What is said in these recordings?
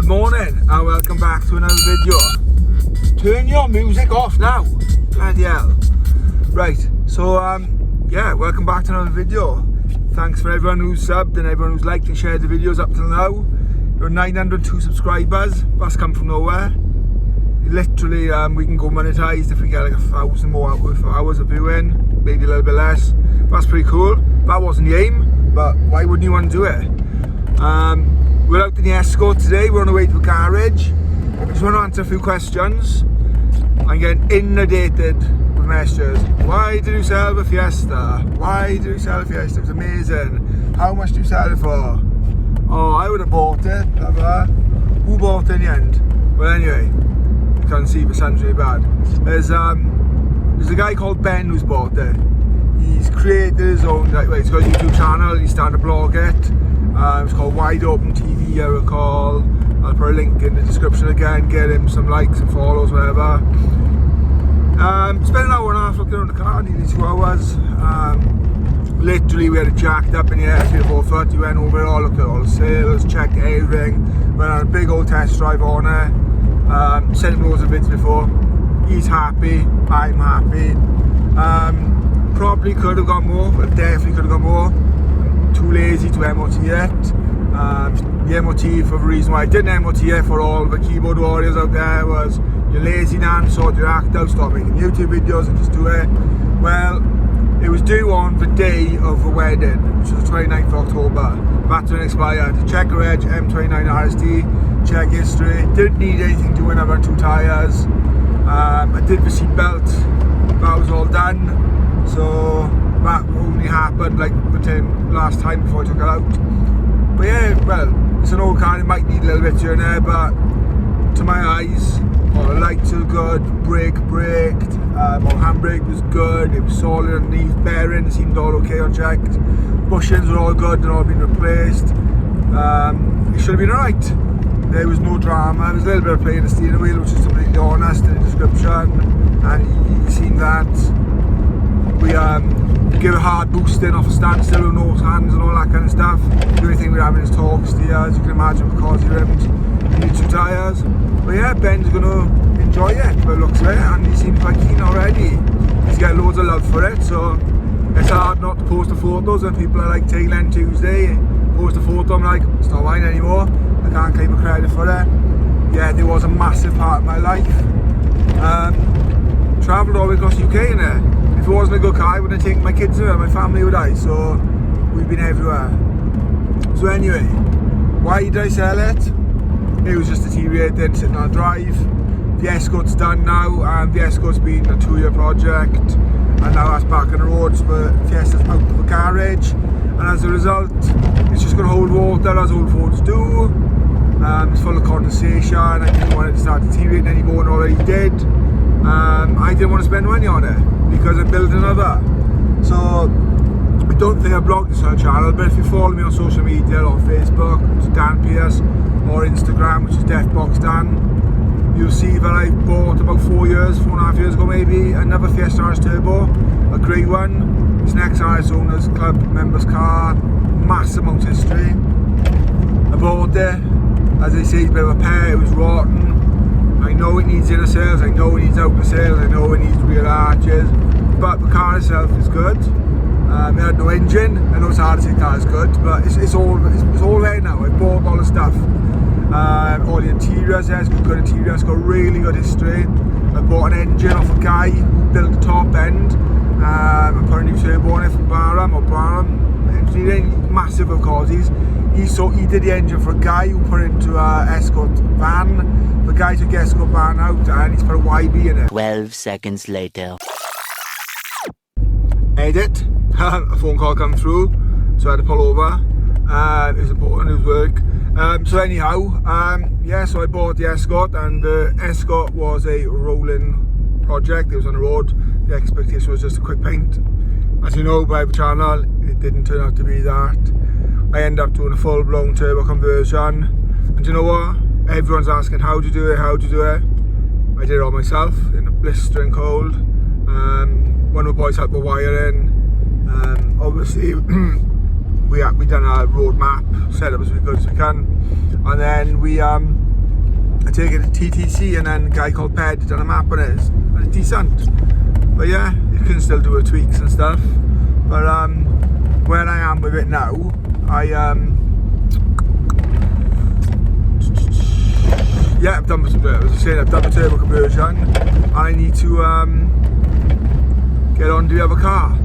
Good morning and welcome back to another video. Turn your music off now. Bloody hell. Right, so yeah, welcome back to another video. Thanks for everyone who's subbed and everyone who's liked and shared the videos up till now. You're 902 subscribers. That's come from nowhere. Literally, we can go monetized if we get like 1,000 more hours of viewing, maybe a little bit less. That's pretty cool. That wasn't the aim, but why wouldn't you want to do it? We're out in the Escort today. We're on the way to the garage. I just want to answer a few questions. I'm getting inundated with messages. Why did you sell the Fiesta? Why did you sell the Fiesta? It was amazing. How much do you sell it for? Oh, I would have bought it. Blah, blah. Who bought it in the end? Well, anyway, you can't see the sun's really bad. There's a guy called Ben who's bought it. He's created his own, he's got a YouTube channel. He's starting to blog it. It's called Wide Open TV, I recall. I'll put a link in the description again. Get him some likes and follows, whatever. Spent an hour and a half looking around the car, nearly 2 hours. Literally, we had it jacked up in the air, 3 or 4 foot. He went over it all, looked at all the sales, checked everything. Went on a big old test drive on it. Sent him loads of bits before. He's happy, I'm happy. Probably could have got more, but definitely could have got more. Too lazy to MOT yet. The MOT, for the reason why I didn't MOT it for all the keyboard warriors out there, was you're lazy, Dan, sort your act out, stop making YouTube videos and just do it. Well, it was due on the day of the wedding, which was the 29th of October. That's when it expired. Check the reg, M29 RST, check history. Didn't need anything doing other than 2 tyres. I did the seat belt, that was all done. So that only happened like within last time before I took it out. But yeah, well, it's an old car, it might need a little bit here and there, but to my eyes, all the lights are good, braked, all handbrake was good, it was solid underneath, bearings seemed all okay unchecked, bushings were all good, they're all been replaced. It should have been alright. There was no drama, there was a little bit of play in the steering wheel, which is completely honest in the description, and you've seen that. We give a hard boost in off a standstill with no hands and all that kind of stuff. The only thing we're having is torque steers, you can imagine, because he rimmed, you need 2 tyres. But yeah, Ben's going to enjoy it by the looks of it, and he seems quite keen already. He's getting loads of love for it, so it's hard not to post the photos when people are like tail end Tuesday, post a photo, I'm like, it's not mine anymore, I can't claim the credit for it. Yeah, there was a massive part of my life. Travelled all the way across the UK in it. If it wasn't a good car, I wouldn't have taken my kids with it, my family would I, so we've been everywhere. So anyway, why did I sell it? It was just deteriorating, sitting on a drive. The Escort's done now, and the Escort's been a 2-year project, and now that's back on the roads, but Fiesta's out of the garage, and as a result, it's just going to hold water as old Fords do. It's full of condensation, I didn't want it to start deteriorating any more than it already did. I didn't want to spend money on it because I'm building another. So I don't think I blogged this on the channel, but if you follow me on social media, on Facebook, which is Dan Pierce, or Instagram, which is deathboxdan, you'll see that I bought about 4.5 years ago maybe, another Fiesta RS Turbo, a grey one. It's an ex-RS Owners Club members car, massive amount of history. I bought it, as they say, it's a bit of a pair, it was rotten. I know it needs inner sails, I know it needs outer sails, I know it needs rear arches, but the car itself is good. It had no engine. I know it's hard to say car is good, but it's all there now. I bought all the stuff. All the interiors there, it's got good interior, it's got really good history. I bought an engine off a guy who built the top end. I put a new turbo on it from Barham Engineering, massive of course. He did the engine for a guy who put it into an Escort van. The guy took the Escort van out and he's put a YB in it. 12 seconds later. Edit. A phone call come through, so I had to pull over. It was important, it was work. So anyhow, yeah, so I bought the Escort, and the Escort was a rolling project. It was on the road. The expectation was just a quick paint. As you know by the channel, it didn't turn out to be that. I ended up doing a full-blown turbo conversion, and you know what? Everyone's asking, how do you do it, how do you do it? I did it all myself in the blistering cold. One of the boys helped with wiring. Obviously we done a road map, set up as good as we can, and then we I take it to TTC, and then a guy called Ped done a map on it, and it's decent. But yeah, you can still do tweaks and stuff. But where I am with it now, yeah, I've done the turbo conversion, and I need to get on to the other car.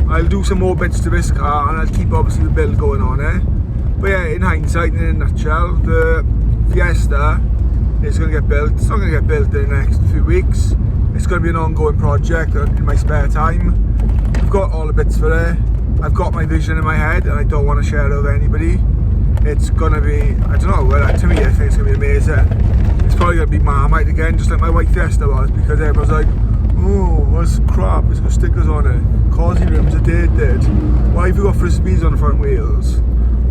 I'll do some more bits to this car, and I'll keep obviously the build going on it. But yeah, in hindsight, in a nutshell, the Fiesta is going to get built. It's not going to get built in the next few weeks. It's going to be an ongoing project in my spare time. I've got all the bits for it. I've got my vision in my head, and I don't want to share it with anybody. It's going to be, I don't know, well, to me I think it's going to be amazing. It's probably going to be Marmite again, just like my white Fiesta was, because everyone's like, oh, what's crap, it's got stickers on it. Causey rims are dead. Why have you got frisbees on the front wheels?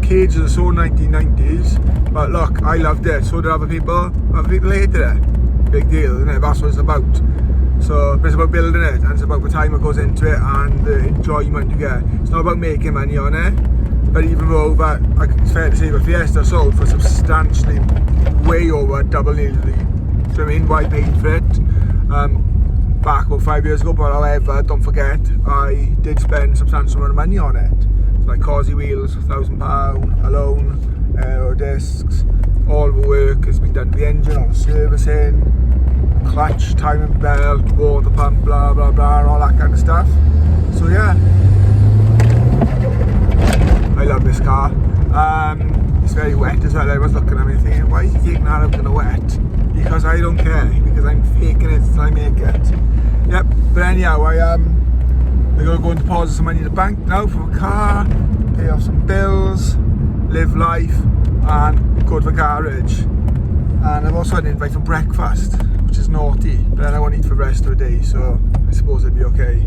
Cages are so 1990s, but look, I loved it, so did other people. Other people hated it. Big deal, isn't it? That's what it's about. So it's about building it, and it's about the time that goes into it and the enjoyment you get. It's not about making money on it, but even though that, it's fair to say the Fiesta sold for substantially way over double nearly. So I mean, why paid for it back about 5 years ago? But however, don't forget, I did spend a substantial amount of money on it. So like Causey wheels, £1,000 alone, aero discs, all the work has been done to the engine, all the servicing, clutch, timing belt, water pump, blah blah blah, and all that kind of stuff. So yeah, I love this car. It's very wet as well. I was looking at me thinking, why is he taking that out in the wet? Because I don't care, because I'm faking it till I make it. Yep, but anyhow, I'm going to go and deposit some money in the bank now for a car, pay off some bills, live life, and go to the garage. And I've also had an invite for breakfast, which is naughty, but then I won't eat for the rest of the day, so I suppose it'll be okay.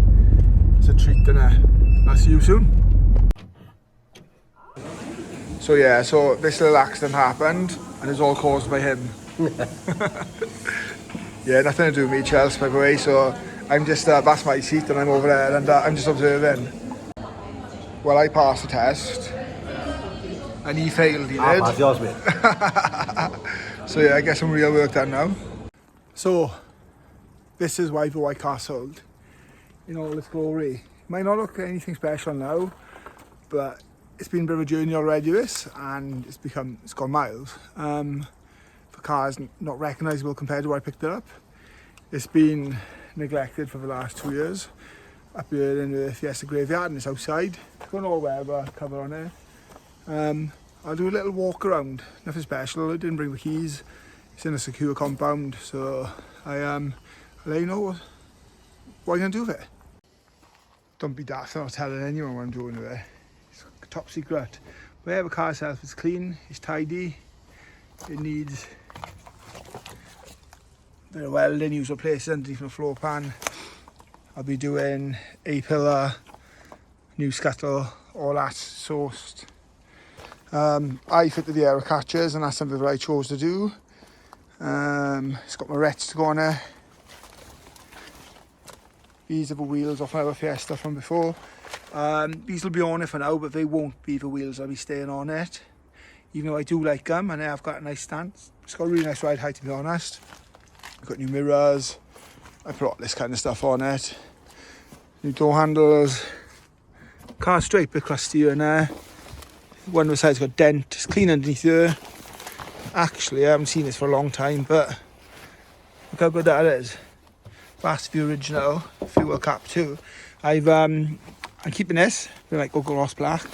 It's a treat, innit? I'll see you soon. So yeah, so this little accident happened, and it's all caused by him. Yeah, nothing to do with me, Chelsea, by the way, so I'm just, that's my seat, and I'm over there, and I'm just observing. Well, I passed the test, and he failed, he did. I passed yours, mate. So yeah, I get some real work done now. So, this is why the white car sold in all its glory. Might not look anything special now, but it's been a bit of a journey already, this, and it's gone miles. The car is not recognisable compared to where I picked it up. It's been neglected for the last 2 years. Up here in the Fiesta graveyard, and it's outside. It's got an all-weather cover on it. I'll do a little walk around, nothing special. I didn't bring the keys. It's in a secure compound, so I'll let you know what I'm going to do with it. Don't be daft, I'm not telling anyone what I'm doing with it. It's top secret. But yeah, the car itself is clean, it's tidy. It needs a bit of welding, use replaces underneath the floor pan. I'll be doing A-pillar, new scuttle, all that sourced. I fitted the aero catchers, and that's something that I chose to do. It's got my rets to go on there. These are the wheels off my Fiesta from before. These will be on it for now, but they won't be the wheels I'll be staying on it. Even though I do like them, and I've got a nice stance. It's got a really nice ride height, to be honest. I've got new mirrors. I put all this kind of stuff on it. New door handles. Car's straight, bit crusty in there. One of the sides got a dent. It's clean underneath here. Actually, I haven't seen this for a long time, but look how good that is. That's the original fuel cap too. I'm keeping this. They like go gloss black.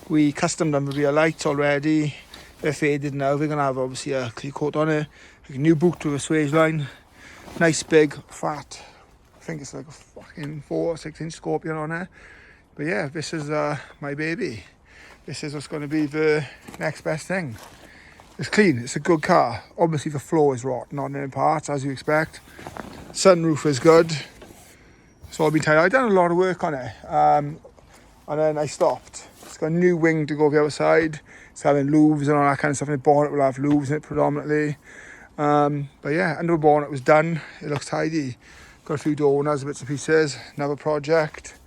We custom done the rear lights already. They're faded now. They're gonna have obviously a clear coat on it. Like a new boot with a swage line. Nice big fat. I think it's like a fucking 4 or 6 inch Scorpion on it. But yeah, this is my baby. This is what's going to be the next best thing. It's clean, it's a good car. Obviously the floor is rotten on it in parts, as you expect. Sunroof is good. So I've been tired. I've done a lot of work on it. And then I stopped. It's got a new wing to go the other side. It's having louvres and all that kind of stuff. And the bonnet will have louvres in it predominantly. But yeah, under the bonnet was done. It looks tidy. Got a few door owners, bits and pieces. Another project.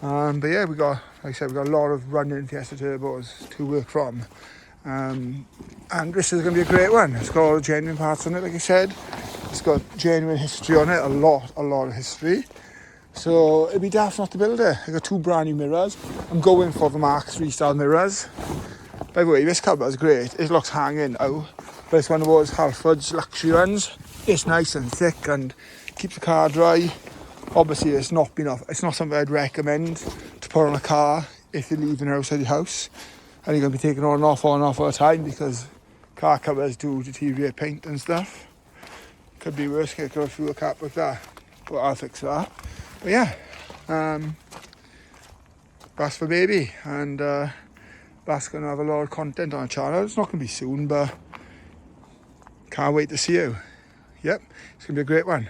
But yeah, like I said, we got a lot of running Fiesta turbos to work from. And this is going to be a great one. It's got all the genuine parts on it, like I said. It's got genuine history on it, a lot of history. So it'd be daft not to build it. I got 2 brand new mirrors. I'm going for the Mark 3 style mirrors. By the way, this cover is great. It looks hanging now, but it's one of those Halford's luxury ones. It's nice and thick and keeps the car dry. Obviously, it's not something I'd recommend to put on a car if you're leaving outside your house and you're going to be taking on and off all the time, because car covers do deteriorate paint and stuff. Could be worse, get a fuel cap with that, but I'll fix that. But yeah, that's for baby, and that's going to have a lot of content on the channel. It's not going to be soon, but can't wait to see you. Yep, it's going to be a great one.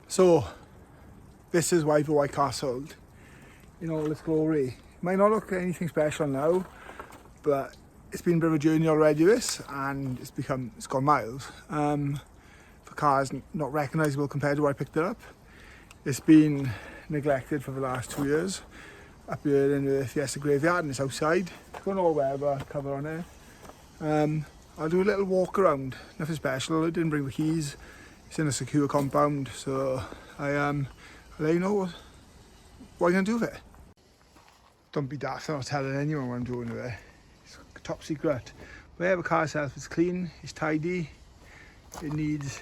So this is why the white car sold in all its glory. Might not look anything special now, but it's been a bit of a journey already, this, and it's gone miles. The car is not recognisable compared to where I picked it up. It's been neglected for the last 2 years. Up here in the Fiesta graveyard, and it's outside. It's got an all-weather cover on it. I'll do a little walk around, nothing special. I didn't bring the keys. It's in a secure compound, so I'll let you know what I'm going to do with it. Don't be daft, I'm not telling anyone what I'm doing with it. It's top secret. Where the car itself is clean, it's tidy. It needs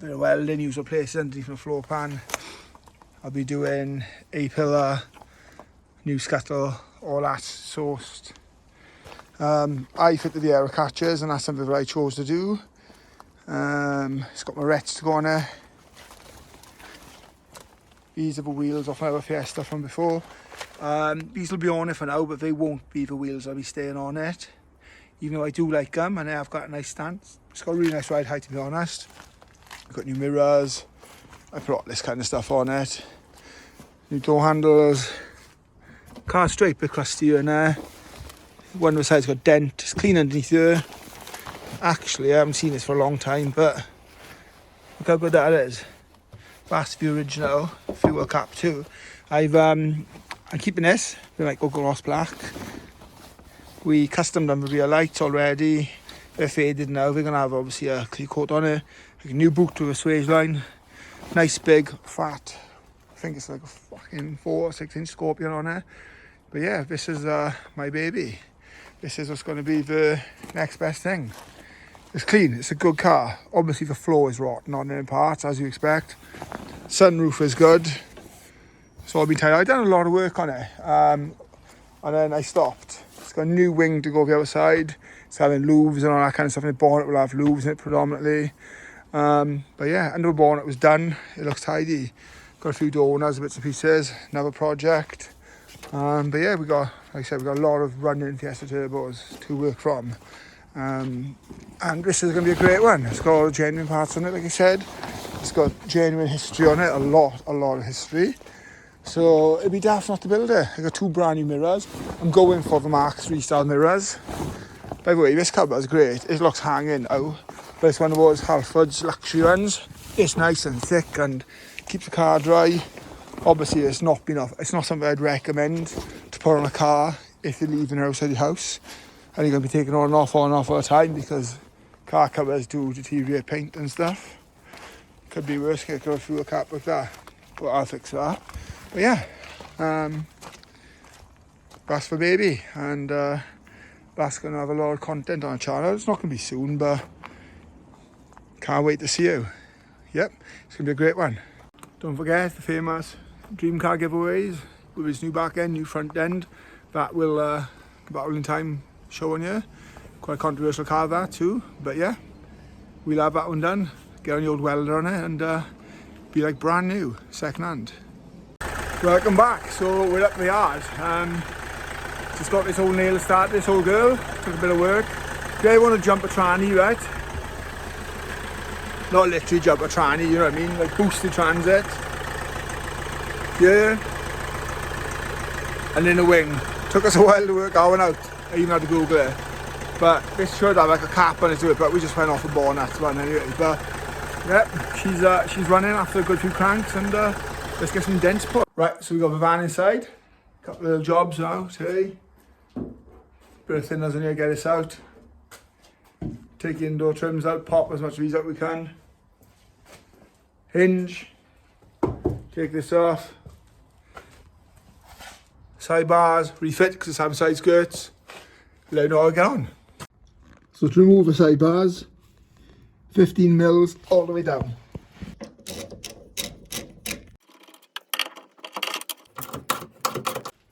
bit of welding, use replaces underneath the floor pan. I'll be doing A-pillar, new scuttle, all that sourced. I fitted the aero catchers and that's something that I chose to do. It's got my rets to go on there. These are the wheels off my Fiesta from before. These will be on it for now, but they won't be the wheels I'll be staying on it. Even though I do like them, and I've got a nice stance. It's got a really nice ride height, to be honest. I've got new mirrors. I put all this kind of stuff on it. New door handles. Car's straight, bit crusty in there. One of the sides got a dent. It's clean underneath here. Actually, I haven't seen this for a long time, but look how good that is. That's the original fuel cap too. I'm keeping this. They might go gloss black. We custom them with real lights already. They're faded now. We're gonna have obviously a clear coat on it. Like a new boot with a swage line. Nice big fat. I think it's like a fucking 4 or 6 inch Scorpion on it. But yeah, this is my baby. This is what's going to be the next best thing. It's clean. It's a good car. Obviously the floor is rotten on it in parts, as you expect. Sunroof is good. So I've been tired. I've done a lot of work on it. And then I stopped. It's got a new wing to go the other side. It's having louvers and all that kind of stuff. And the bonnet will have louvers in it predominantly. But yeah, under the bonnet was done. It looks tidy. Got a few door owners, bits and pieces. Another project. But yeah, we got, like I said, we got a lot of running Fiesta turbos to work from. And this is going to be a great one. It's got all the genuine parts on it, like I said. It's got genuine history on it, a lot of history. So it'd be daft not to build it. I got 2 brand new mirrors. I'm going for the Mark 3 style mirrors. By the way, this cover is great. It looks hanging now, but it's one of those Halford's luxury ones. It's nice and thick and keeps the car dry. Obviously, it's not something I'd recommend to put on a car if you're leaving outside your house and you're going to be taking on and off all the time, because car covers do deteriorate paint and stuff. Could be worse, get a fuel cap like that, but I'll fix that. But yeah, that's for baby, and that's going to have a lot of content on the channel. It's not going to be soon, but can't wait to see you. Yep, it's going to be a great one. Don't forget the famous dream car giveaways with its new back end, new front end. That will battle in time showing you. Quite a controversial car that too, but yeah, we'll have that one done. Get on the old welder on it and be like brand new, second hand. Welcome back. So we're up the yard. Just got this whole nail started, this whole girl. Took a bit of work. If you ever want to jump a tranny, right? Not literally jump a tranny, you know what I mean? Like boosted transit. Yeah. And then a wing. Took us a while to work that one out. I even had to Google it. But this should have like a cap on it to it, but we just went off the ball on that one anyway. But yeah, she's running after a good few cranks, and let's get some dents put. Right, so we got the van inside. Couple of little jobs now today. Bit of thinners in here, get this out. Take the indoor trims out, pop as much of these out we can. Hinge. Take this off. Side bars, refit because it's having side skirts. Let you know how I get on. So to remove the side bars, 15 mils all the way down.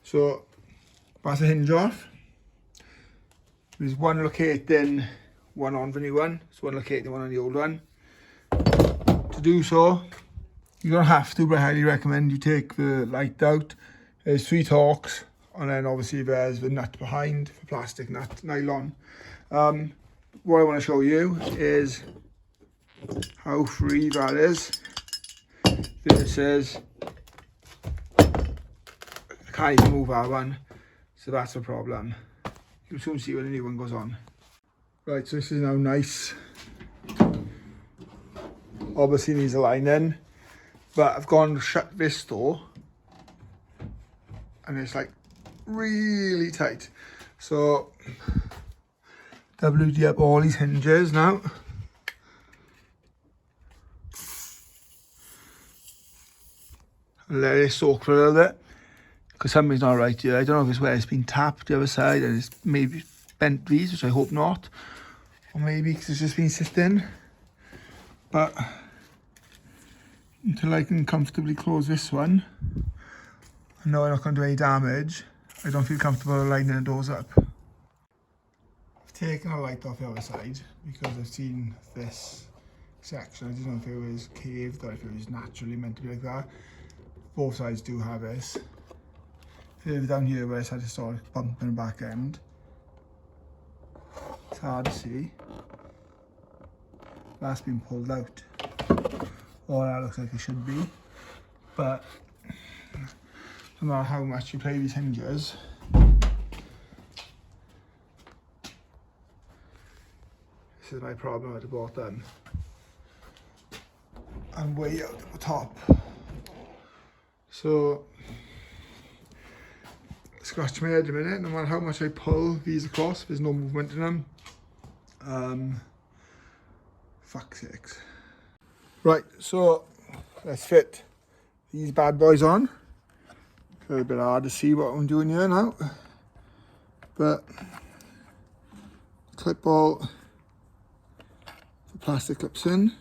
So that's the hinge off. There's one locating, one on the new one. So one locating, one on the old one. To do so, you don't have to, but I highly recommend you take the light out. There's 3 torques, and then obviously there's the nut behind, the plastic nut, nylon. What I want to show you is how free that is. This is, I can't even move that one, so that's a problem. You'll soon see when the new one goes on. Right, so this is now nice. Obviously needs a line in, but I've gone to shut this door, and it's like really tight. So WD up all these hinges now. Let it soak for a little bit, because something's not right here. I don't know if it's where it's been tapped the other side and it's maybe bent these, which I hope not, or maybe because it's just been sitting. But until I can comfortably close this one. I know I'm not going to do any damage. I don't feel comfortable lining the doors up. I've taken a light off the other side because I've seen this section. I didn't know if it was caved or if it was naturally meant to be like that. Both sides do have this. Further down here where it's had a historic bump in the back end. It's hard to see. That's been pulled out. Or that looks like it should be. But no matter how much you play these hinges, this is my problem at the bottom. And way out at the top. So, scratch my head a minute, no matter how much I pull these across, there's no movement in them. Fuck's sakes. Right, so let's fit these bad boys on. It's a little bit hard to see what I'm doing here now. But clip all the plastic clips in.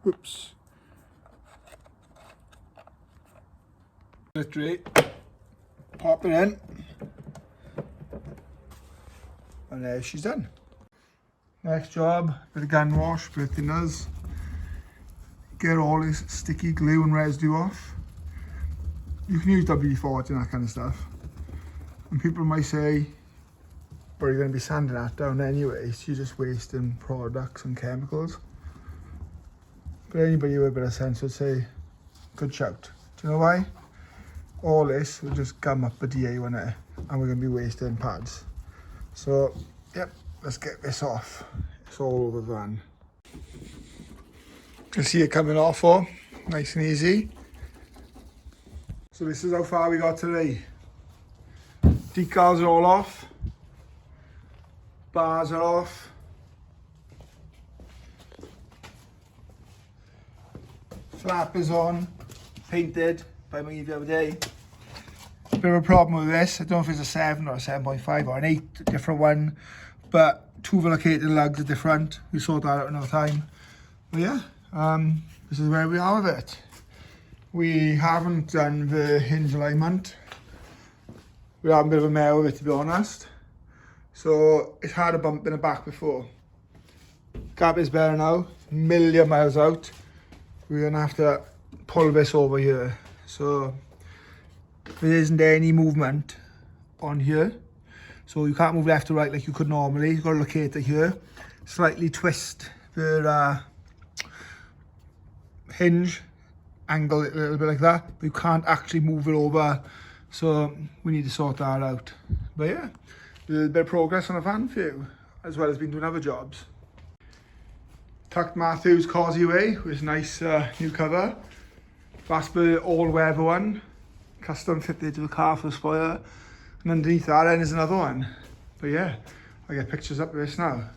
Whoops. Literally pop it in. And there she's done. Next job, bit of gun wash, bit of thinners. Get all this sticky glue and residue off. You can use WD-40 and that kind of stuff. And people might say, but you're going to be sanding that down anyway, so you're just wasting products and chemicals. But anybody with a bit of sense would say, good shout. Do you know why? All this will just gum up the DA, won't it? And we're going to be wasting pads. So, yep, let's get this off. It's all over the van. You can see it coming off all, nice and easy. So this is how far we got today. Decals are all off. Bars are off. Flap is on, painted by me the other day. Bit of a problem with this, I don't know if it's a 7 or a 7.5 or an 8, different one, but two located lugs are different. We sort that out another time. But yeah, this is where we are with it. We haven't done the hinge alignment. We had a bit of a mare with it, to be honest. So it's had a bump in the back before. Gap is better now, a million miles out. We're gonna have to pull this over here. So there isn't any movement on here. So you can't move left or right like you could normally. You've got to locate it here. Slightly twist the hinge, angle it a little bit like that. But you can't actually move it over. So we need to sort that out. But yeah, a little bit of progress on the van for you, as well as been doing other jobs. Tucked Matthew's Causeway with nice new cover. That's the all-weather one, custom fitted to the car for the spoiler. And underneath that then is another one. But yeah, I get pictures up of this now.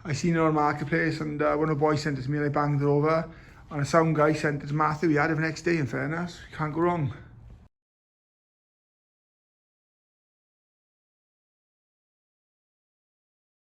I seen it on Marketplace and one of the boys sent it to me and I banged it over. And a sound guy sent it to Matthew, he had it the next day in fairness. You can't go wrong.